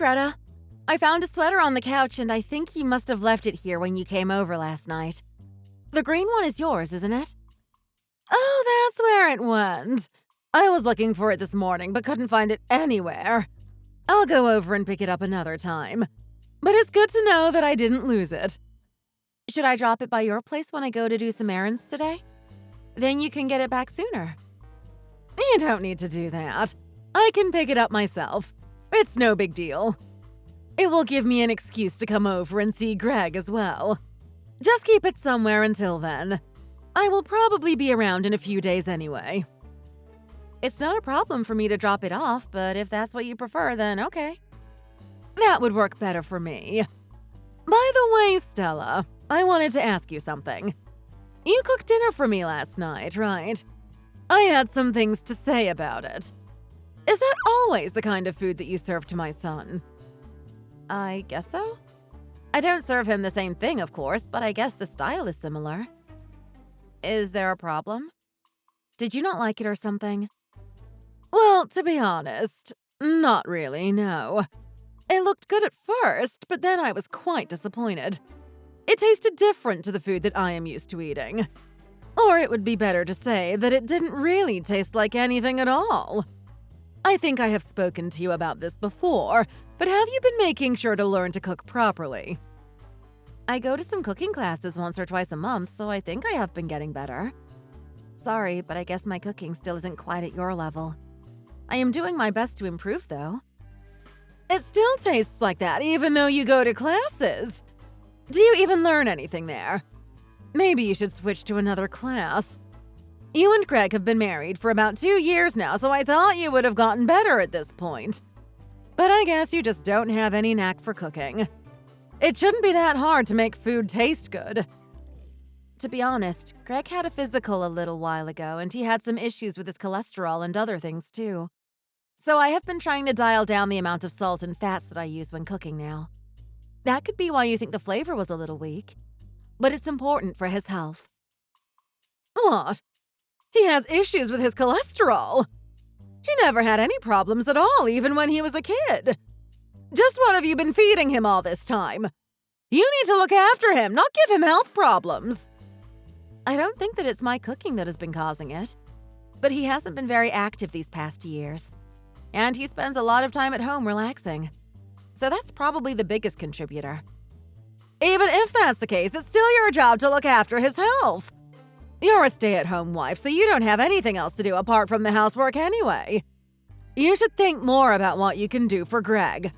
Greta. I found a sweater on the couch and I think you must have left it here when you came over last night. The green one is yours, isn't it? Oh, that's where it went. I was looking for it this morning but couldn't find it anywhere. I'll go over and pick it up another time. But it's good to know that I didn't lose it. Should I drop it by your place when I go to do some errands today? Then you can get it back sooner. You don't need to do that. I can pick it up myself. It's no big deal. It will give me an excuse to come over and see Greg as well. Just keep it somewhere until then. I will probably be around in a few days anyway. It's not a problem for me to drop it off, but if that's what you prefer, then okay. That would work better for me. By the way, Stella, I wanted to ask you something. You cooked dinner for me last night, right? I had some things to say about it. Is that always the kind of food that you serve to my son? I guess so. I don't serve him the same thing, of course, but I guess the style is similar. Is there a problem? Did you not like it or something? Well, to be honest, not really, no. It looked good at first, but then I was quite disappointed. It tasted different to the food that I am used to eating. Or it would be better to say that it didn't really taste like anything at all. I think I have spoken to you about this before, but have you been making sure to learn to cook properly? I go to some cooking classes once or twice a month, so I think I have been getting better. Sorry, but I guess my cooking still isn't quite at your level. I am doing my best to improve, though. It still tastes like that, even though you go to classes. Do you even learn anything there? Maybe you should switch to another class. You and Greg have been married for about 2 years now, so I thought you would have gotten better at this point. But I guess you just don't have any knack for cooking. It shouldn't be that hard to make food taste good. To be honest, Greg had a physical a little while ago, and he had some issues with his cholesterol and other things too. So I have been trying to dial down the amount of salt and fats that I use when cooking now. That could be why you think the flavor was a little weak. But it's important for his health. What? He has issues with his cholesterol? He never had any problems at all, even when he was a kid. Just what have you been feeding him all this time? You need to look after him, not give him health problems. I don't think that it's my cooking that has been causing it. But he hasn't been very active these past years. And he spends a lot of time at home relaxing. So that's probably the biggest contributor. Even if that's the case, it's still your job to look after his health. You're a stay-at-home wife, so you don't have anything else to do apart from the housework anyway. You should think more about what you can do for Greg.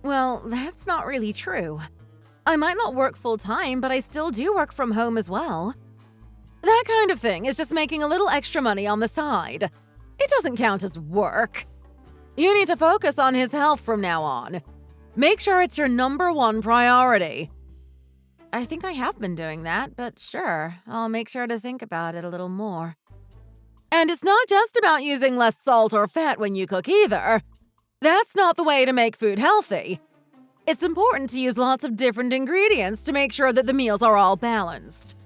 Well, that's not really true. I might not work full-time, but I still do work from home as well. That kind of thing is just making a little extra money on the side. It doesn't count as work. You need to focus on his health from now on. Make sure it's your #1 priority. I think I have been doing that, but sure, I'll make sure to think about it a little more. And it's not just about using less salt or fat when you cook either. That's not the way to make food healthy. It's important to use lots of different ingredients to make sure that the meals are all balanced.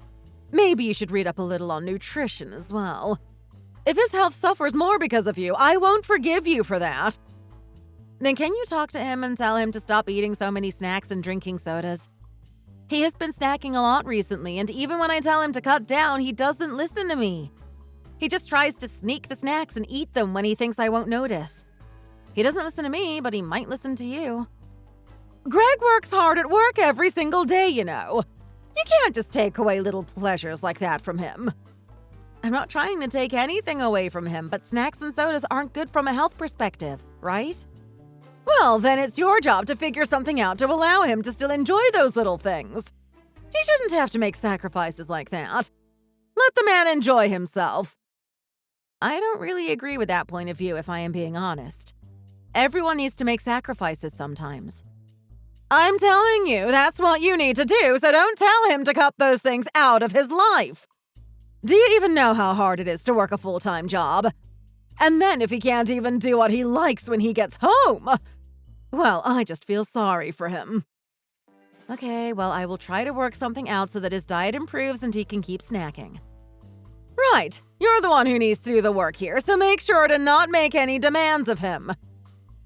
Maybe you should read up a little on nutrition as well. If his health suffers more because of you, I won't forgive you for that. Then can you talk to him and tell him to stop eating so many snacks and drinking sodas? He has been snacking a lot recently, and even when I tell him to cut down, he doesn't listen to me. He just tries to sneak the snacks and eat them when he thinks I won't notice. He doesn't listen to me, but he might listen to you. Greg works hard at work every single day, you know. You can't just take away little pleasures like that from him. I'm not trying to take anything away from him, but snacks and sodas aren't good from a health perspective, right? Well, then it's your job to figure something out to allow him to still enjoy those little things. He shouldn't have to make sacrifices like that. Let the man enjoy himself. I don't really agree with that point of view, if I am being honest. Everyone needs to make sacrifices sometimes. I'm telling you, that's what you need to do, so don't tell him to cut those things out of his life. Do you even know how hard it is to work a full-time job? And then if he can't even do what he likes when he gets home, well, I just feel sorry for him. Okay, well, I will try to work something out so that his diet improves and he can keep snacking. Right, you're the one who needs to do the work here, so make sure to not make any demands of him.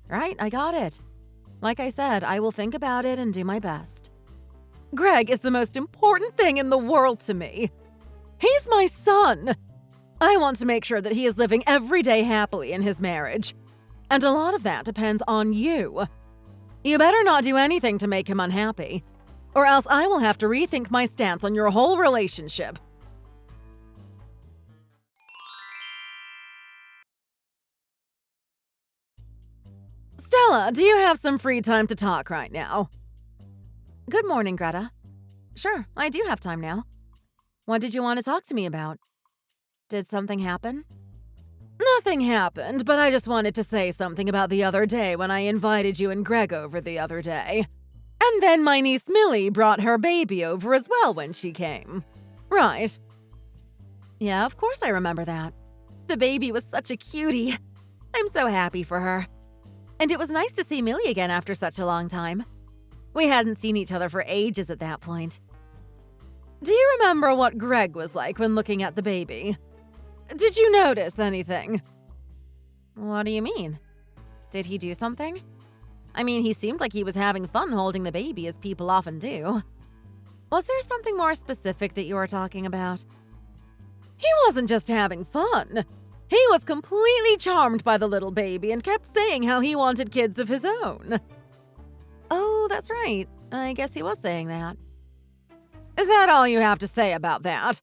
Right, I got it. Like I said, I will think about it and do my best. Greg is the most important thing in the world to me. He's my son. I want to make sure that he is living every day happily in his marriage. And a lot of that depends on you. You better not do anything to make him unhappy, or else I will have to rethink my stance on your whole relationship. Stella, do you have some free time to talk right now? Good morning, Greta. Sure, I do have time now. What did you want to talk to me about? Did something happen? Nothing happened, but I just wanted to say something about the other day when I invited you and Greg over the other day. And then my niece Millie brought her baby over as well when she came. Right. Yeah, of course I remember that. The baby was such a cutie. I'm so happy for her. And it was nice to see Millie again after such a long time. We hadn't seen each other for ages at that point. Do you remember what Greg was like when looking at the baby? Did you notice anything? What do you mean? Did he do something? I mean, he seemed like he was having fun holding the baby, as people often do. Was there something more specific that you were talking about? He wasn't just having fun. He was completely charmed by the little baby and kept saying how he wanted kids of his own. Oh, that's right. I guess he was saying that. Is that all you have to say about that?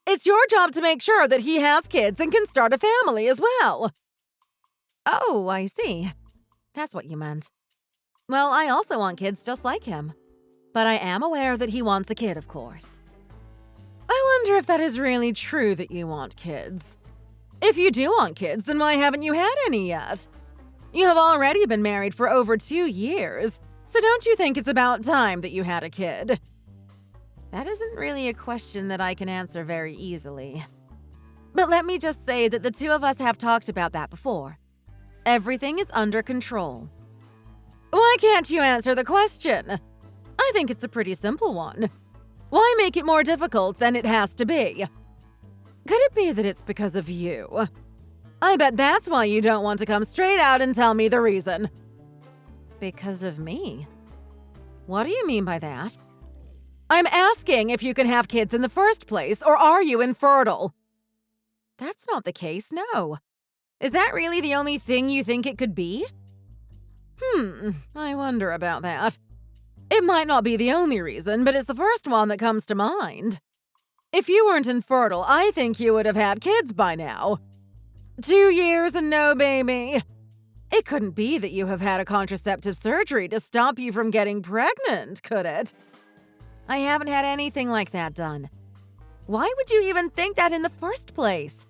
It's your job to make sure that he has kids and can start a family as well. Oh, I see. That's what you meant. Well, I also want kids just like him. But I am aware that he wants a kid, of course. I wonder if that is really true that you want kids. If you do want kids, then why haven't you had any yet? You have already been married for over 2 years, so don't you think it's about time that you had a kid? That isn't really a question that I can answer very easily. But let me just say that the two of us have talked about that before. Everything is under control. Why can't you answer the question? I think it's a pretty simple one. Why make it more difficult than it has to be? Could it be that it's because of you? I bet that's why you don't want to come straight out and tell me the reason. Because of me? What do you mean by that? I'm asking if you can have kids in the first place, or are you infertile? That's not the case, no. Is that really the only thing you think it could be? I wonder about that. It might not be the only reason, but it's the first one that comes to mind. If you weren't infertile, I think you would have had kids by now. 2 years and no baby. It couldn't be that you have had a contraceptive surgery to stop you from getting pregnant, could it? I haven't had anything like that done. Why would you even think that in the first place?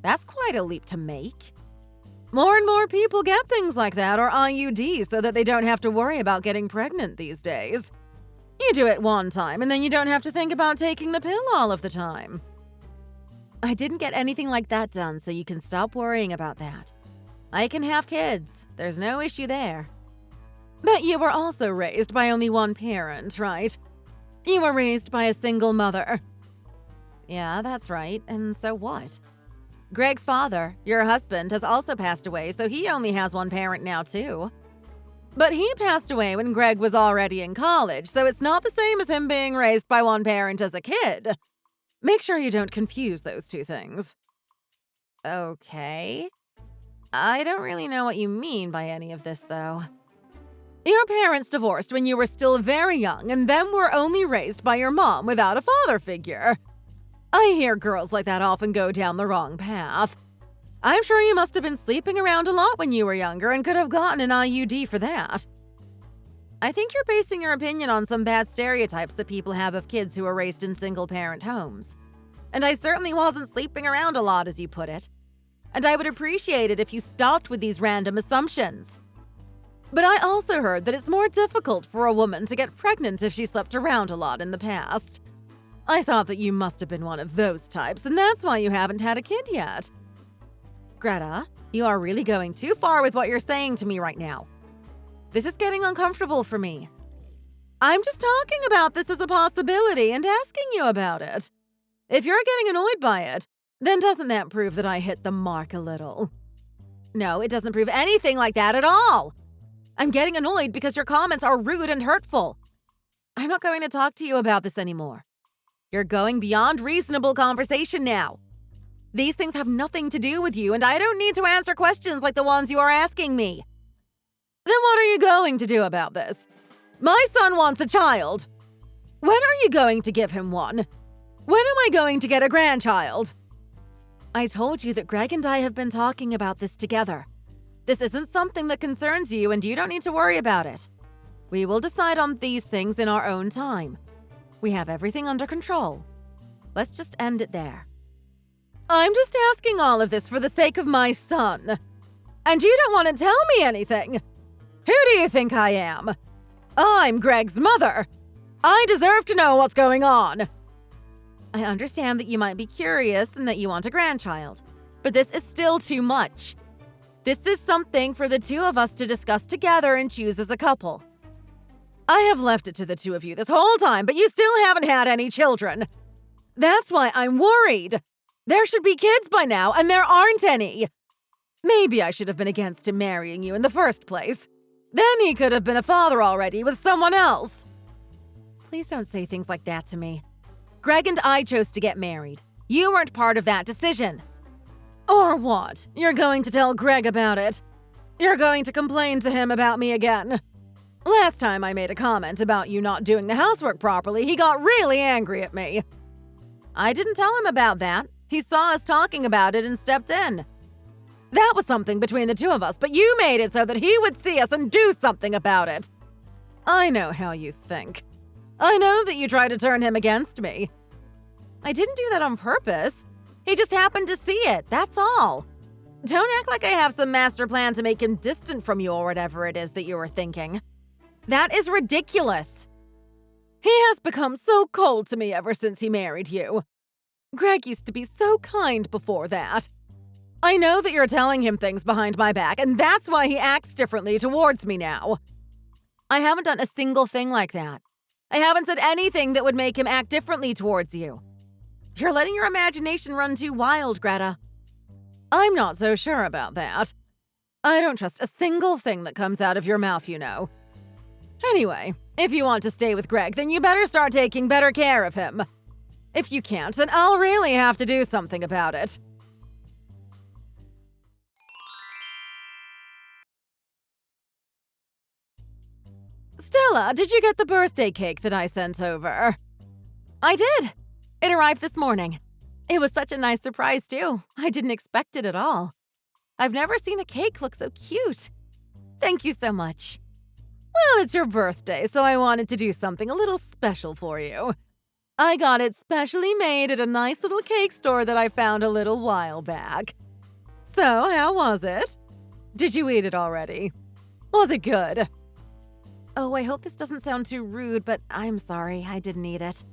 That's quite a leap to make. More and more people get things like that or IUDs so that they don't have to worry about getting pregnant these days. You do it one time and then you don't have to think about taking the pill all of the time. I didn't get anything like that done, so you can stop worrying about that. I can have kids. There's no issue there. But you were also raised by only one parent, right? You were raised by a single mother. Yeah, that's right. And so what? Greg's father, your husband, has also passed away, so he only has one parent now, too. But he passed away when Greg was already in college, so it's not the same as him being raised by one parent as a kid. Make sure you don't confuse those two things. Okay. I don't really know what you mean by any of this, though. Your parents divorced when you were still very young and then were only raised by your mom without a father figure. I hear girls like that often go down the wrong path. I'm sure you must have been sleeping around a lot when you were younger and could have gotten an IUD for that. I think you're basing your opinion on some bad stereotypes that people have of kids who are raised in single-parent homes. And I certainly wasn't sleeping around a lot, as you put it. And I would appreciate it if you stopped with these random assumptions. But I also heard that it's more difficult for a woman to get pregnant if she slept around a lot in the past. I thought that you must have been one of those types, and that's why you haven't had a kid yet. Greta, you are really going too far with what you're saying to me right now. This is getting uncomfortable for me. I'm just talking about this as a possibility and asking you about it. If you're getting annoyed by it, then doesn't that prove that I hit the mark a little? No, it doesn't prove anything like that at all. I'm getting annoyed because your comments are rude and hurtful. I'm not going to talk to you about this anymore. You're going beyond reasonable conversation now. These things have nothing to do with you, and I don't need to answer questions like the ones you are asking me. Then what are you going to do about this? My son wants a child. When are you going to give him one? When am I going to get a grandchild? I told you that Greg and I have been talking about this together. This isn't something that concerns you, and you don't need to worry about it. We will decide on these things in our own time. We have everything under control. Let's just end it there. I'm just asking all of this for the sake of my son. And you don't want to tell me anything. Who do you think I am? I'm Greg's mother. I deserve to know what's going on. I understand that you might be curious and that you want a grandchild, but this is still too much. This is something for the two of us to discuss together and choose as a couple. I have left it to the two of you this whole time, but you still haven't had any children. That's why I'm worried. There should be kids by now, and there aren't any. Maybe I should have been against him marrying you in the first place. Then he could have been a father already with someone else. Please don't say things like that to me. Greg and I chose to get married. You weren't part of that decision. Or what? You're going to tell Greg about it? You're going to complain to him about me again? Last time I made a comment about you not doing the housework properly, he got really angry at me. I didn't tell him about that. He saw us talking about it and stepped in. That was something between the two of us, but you made it so that he would see us and do something about it. I know how you think. I know that you tried to turn him against me. I didn't do that on purpose. He just happened to see it, that's all. Don't act like I have some master plan to make him distant from you or whatever it is that you were thinking. That is ridiculous. He has become so cold to me ever since he married you. Greg used to be so kind before that. I know that you're telling him things behind my back, and that's why he acts differently towards me now. I haven't done a single thing like that. I haven't said anything that would make him act differently towards you. You're letting your imagination run too wild, Greta. I'm not so sure about that. I don't trust a single thing that comes out of your mouth, you know. Anyway, if you want to stay with Greg, then you better start taking better care of him. If you can't, then I'll really have to do something about it. Stella, did you get the birthday cake that I sent over? I did. It arrived this morning. It was such a nice surprise, too. I didn't expect it at all. I've never seen a cake look so cute. Thank you so much. Well, it's your birthday, so I wanted to do something a little special for you. I got it specially made at a nice little cake store that I found a little while back. So, how was it? Did you eat it already? Was it good? Oh, I hope this doesn't sound too rude, but I'm sorry, I didn't eat it.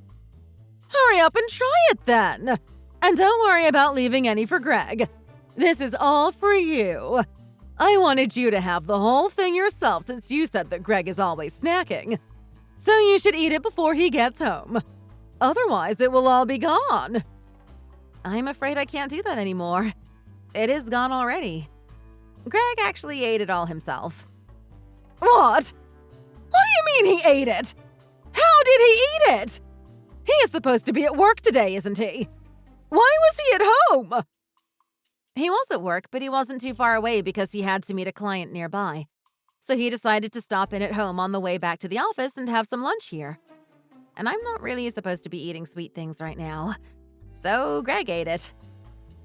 Hurry up and try it then! And don't worry about leaving any for Greg. This is all for you. I wanted you to have the whole thing yourself since you said that Greg is always snacking. So you should eat it before he gets home. Otherwise, it will all be gone. I'm afraid I can't do that anymore. It is gone already. Greg actually ate it all himself. What? What do you mean he ate it? How did he eat it? He is supposed to be at work today, isn't he? Why was he at home? He was at work, but he wasn't too far away because he had to meet a client nearby. So he decided to stop in at home on the way back to the office and have some lunch here. And I'm not really supposed to be eating sweet things right now. So Greg ate it.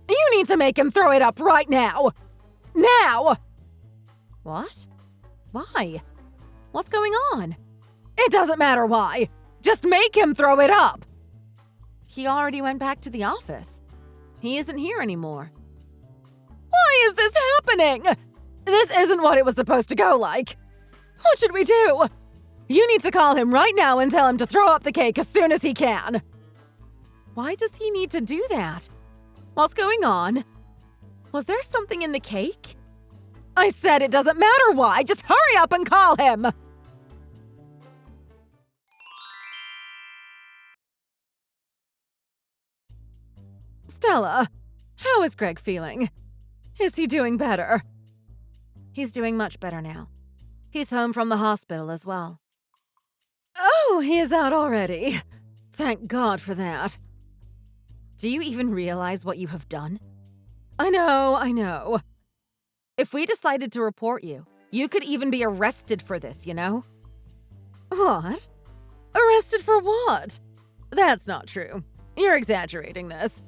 You need to make him throw it up right now! Now! What? Why? What's going on? It doesn't matter why. Just make him throw it up! He already went back to the office. He isn't here anymore. Why is this happening? This isn't what it was supposed to go like. What should we do? You need to call him right now and tell him to throw up the cake as soon as he can. Why does he need to do that? What's going on? Was there something in the cake? I said it doesn't matter why. Just hurry up and call him. Stella, how is Greg feeling? Is he doing better? He's doing much better now. He's home from the hospital as well. Oh, he is out already. Thank God for that. Do you even realize what you have done? I know. If we decided to report you, you could even be arrested for this, you know? What? Arrested for what? That's not true. You're exaggerating this.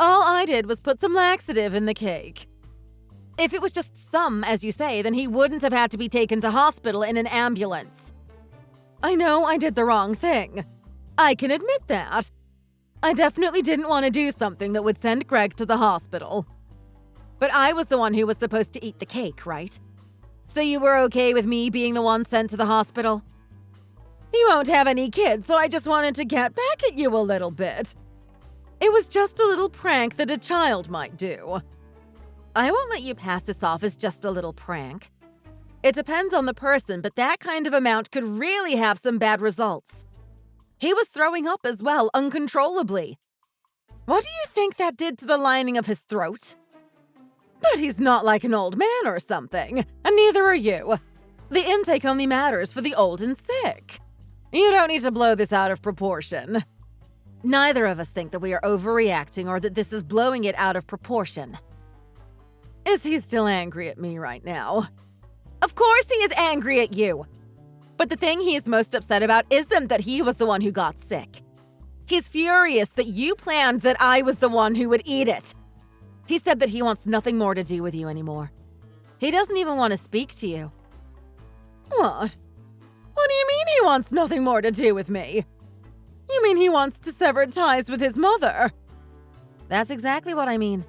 All I did was put some laxative in the cake. If it was just some, as you say, then he wouldn't have had to be taken to hospital in an ambulance. I know I did the wrong thing. I can admit that. I definitely didn't want to do something that would send Greg to the hospital. But I was the one who was supposed to eat the cake, right? So you were okay with me being the one sent to the hospital? You won't have any kids, so I just wanted to get back at you a little bit. It was just a little prank that a child might do. I won't let you pass this off as just a little prank. It depends on the person, but that kind of amount could really have some bad results. He was throwing up as well, uncontrollably. What do you think that did to the lining of his throat? But he's not like an old man or something, and neither are you. The intake only matters for the old and sick. You don't need to blow this out of proportion. Neither of us think that we are overreacting or that this is blowing it out of proportion. Is he still angry at me right now? Of course he is angry at you. But the thing he is most upset about isn't that he was the one who got sick. He's furious that you planned that I was the one who would eat it. He said that he wants nothing more to do with you anymore. He doesn't even want to speak to you. What? What do you mean he wants nothing more to do with me? You mean he wants to sever ties with his mother? That's exactly what I mean.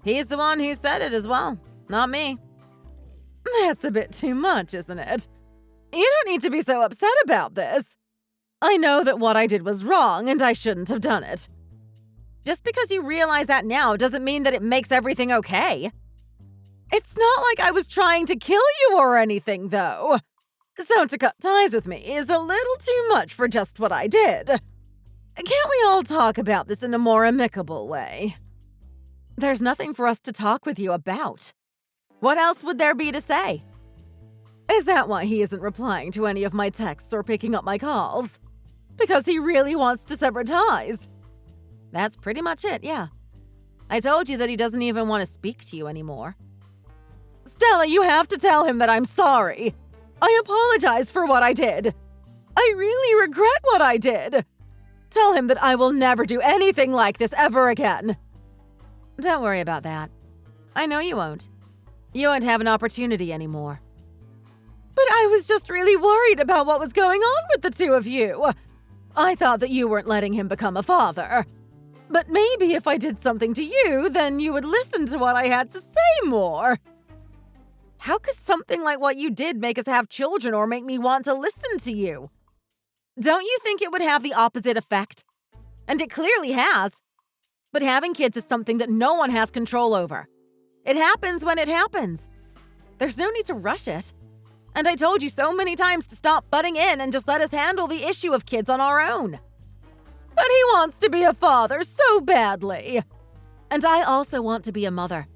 He's the one who said it as well, not me. That's a bit too much, isn't it? You don't need to be so upset about this. I know that what I did was wrong and I shouldn't have done it. Just because you realize that now doesn't mean that it makes everything okay. It's not like I was trying to kill you or anything, though. So to cut ties with me is a little too much for just what I did. Can't we all talk about this in a more amicable way? There's nothing for us to talk with you about. What else would there be to say? Is that why he isn't replying to any of my texts or picking up my calls? Because he really wants to sever ties? That's pretty much it, yeah. I told you that he doesn't even want to speak to you anymore. Stella, you have to tell him that I'm sorry. I apologize for what I did. I really regret what I did. Tell him that I will never do anything like this ever again. Don't worry about that. I know you won't. You won't have an opportunity anymore. But I was just really worried about what was going on with the two of you. I thought that you weren't letting him become a father. But maybe if I did something to you, then you would listen to what I had to say more. How could something like what you did make us have children or make me want to listen to you? Don't you think it would have the opposite effect? And it clearly has. But having kids is something that no one has control over. It happens when it happens. There's no need to rush it. And I told you so many times to stop butting in and just let us handle the issue of kids on our own. But he wants to be a father so badly. And I also want to be a mother.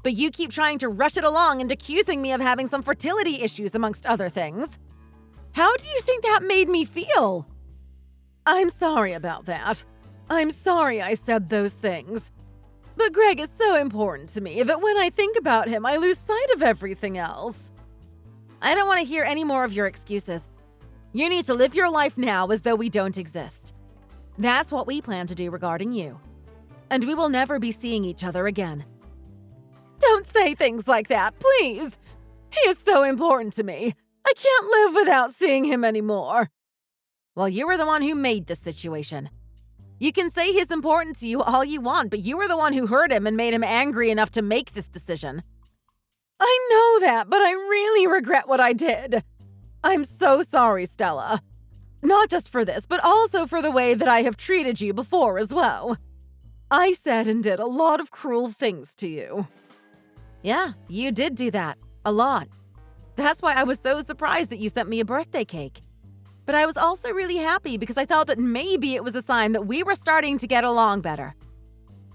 But you keep trying to rush it along and accusing me of having some fertility issues amongst other things. How do you think that made me feel? I'm sorry about that. I'm sorry I said those things. But Greg is so important to me that when I think about him, I lose sight of everything else. I don't want to hear any more of your excuses. You need to live your life now as though we don't exist. That's what we plan to do regarding you. And we will never be seeing each other again. Don't say things like that, please. He is so important to me. I can't live without seeing him anymore. Well, you were the one who made this situation. You can say he's important to you all you want, but you were the one who hurt him and made him angry enough to make this decision. I know that, but I really regret what I did. I'm so sorry, Stella. Not just for this, but also for the way that I have treated you before as well. I said and did a lot of cruel things to you. Yeah, you did do that. A lot. That's why I was so surprised that you sent me a birthday cake. But I was also really happy because I thought that maybe it was a sign that we were starting to get along better.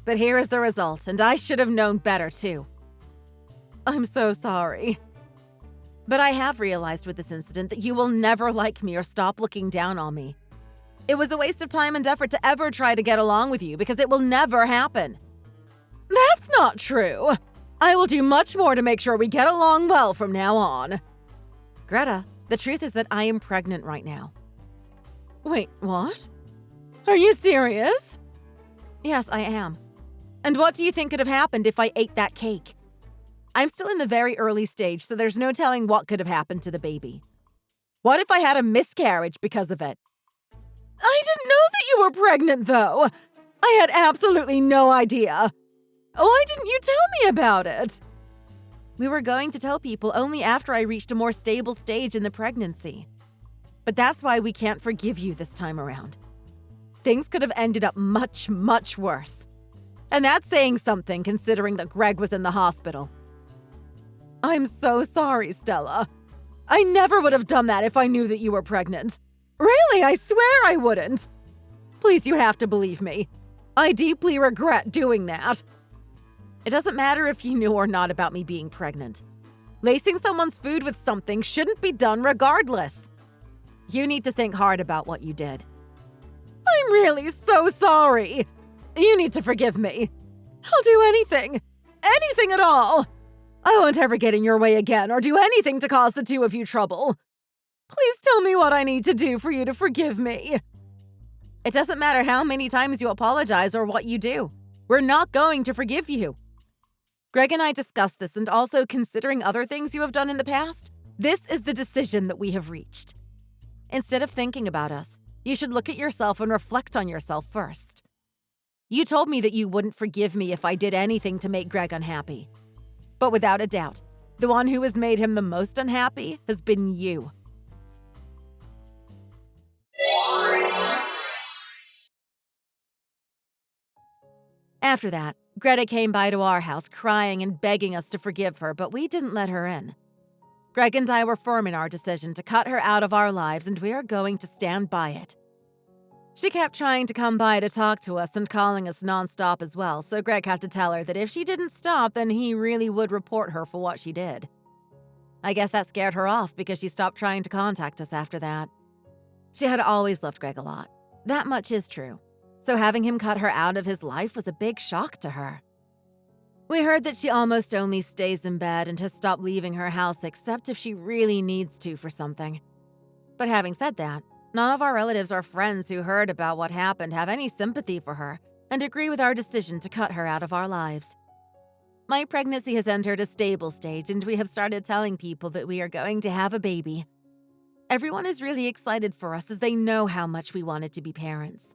But here is the result, and I should have known better too. I'm so sorry. But I have realized with this incident that you will never like me or stop looking down on me. It was a waste of time and effort to ever try to get along with you because it will never happen. That's not true. I will do much more to make sure we get along well from now on. Greta, the truth is that I am pregnant right now. Wait, what? Are you serious? Yes, I am. And what do you think could have happened if I ate that cake? I'm still in the very early stage, so there's no telling what could have happened to the baby. What if I had a miscarriage because of it? I didn't know that you were pregnant, though. I had absolutely no idea. Why didn't you tell me about it? We were going to tell people only after I reached a more stable stage in the pregnancy. But that's why we can't forgive you this time around. Things could have ended up much, much worse. And that's saying something considering that Greg was in the hospital. I'm so sorry, Stella. I never would have done that if I knew that you were pregnant. Really, I swear I wouldn't. Please, you have to believe me. I deeply regret doing that. It doesn't matter if you knew or not about me being pregnant. Lacing someone's food with something shouldn't be done regardless. You need to think hard about what you did. I'm really so sorry. You need to forgive me. I'll do anything. Anything at all. I won't ever get in your way again or do anything to cause the two of you trouble. Please tell me what I need to do for you to forgive me. It doesn't matter how many times you apologize or what you do. We're not going to forgive you. Greg and I discussed this, and also considering other things you have done in the past, this is the decision that we have reached. Instead of thinking about us, you should look at yourself and reflect on yourself first. You told me that you wouldn't forgive me if I did anything to make Greg unhappy. But without a doubt, the one who has made him the most unhappy has been you. After that, Greta came by to our house crying and begging us to forgive her, but we didn't let her in. Greg and I were firm in our decision to cut her out of our lives, and we are going to stand by it. She kept trying to come by to talk to us and calling us nonstop as well, so Greg had to tell her that if she didn't stop, then he really would report her for what she did. I guess that scared her off because she stopped trying to contact us after that. She had always loved Greg a lot. That much is true. So having him cut her out of his life was a big shock to her. We heard that she almost only stays in bed and has stopped leaving her house except if she really needs to for something. But having said that, none of our relatives or friends who heard about what happened have any sympathy for her and agree with our decision to cut her out of our lives. My pregnancy has entered a stable stage, and we have started telling people that we are going to have a baby. Everyone is really excited for us as they know how much we wanted to be parents.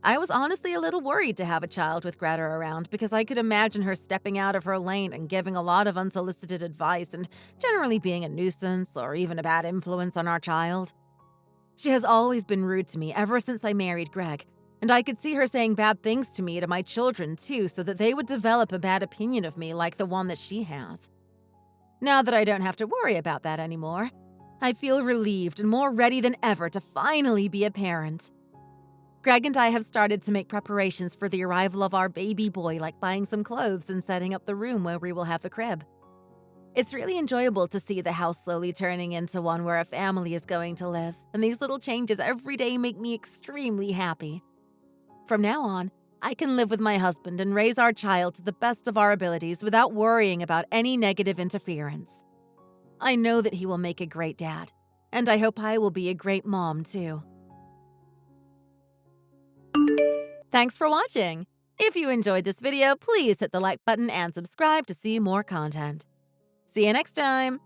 I was honestly a little worried to have a child with Greta around because I could imagine her stepping out of her lane and giving a lot of unsolicited advice and generally being a nuisance or even a bad influence on our child. She has always been rude to me ever since I married Greg, and I could see her saying bad things to me to my children too so that they would develop a bad opinion of me like the one that she has. Now that I don't have to worry about that anymore, I feel relieved and more ready than ever to finally be a parent. Greg and I have started to make preparations for the arrival of our baby boy, like buying some clothes and setting up the room where we will have the crib. It's really enjoyable to see the house slowly turning into one where a family is going to live, and these little changes every day make me extremely happy. From now on, I can live with my husband and raise our child to the best of our abilities without worrying about any negative interference. I know that he will make a great dad, and I hope I will be a great mom too. Thanks for watching! If you enjoyed this video, please hit the like button and subscribe to see more content. See you next time!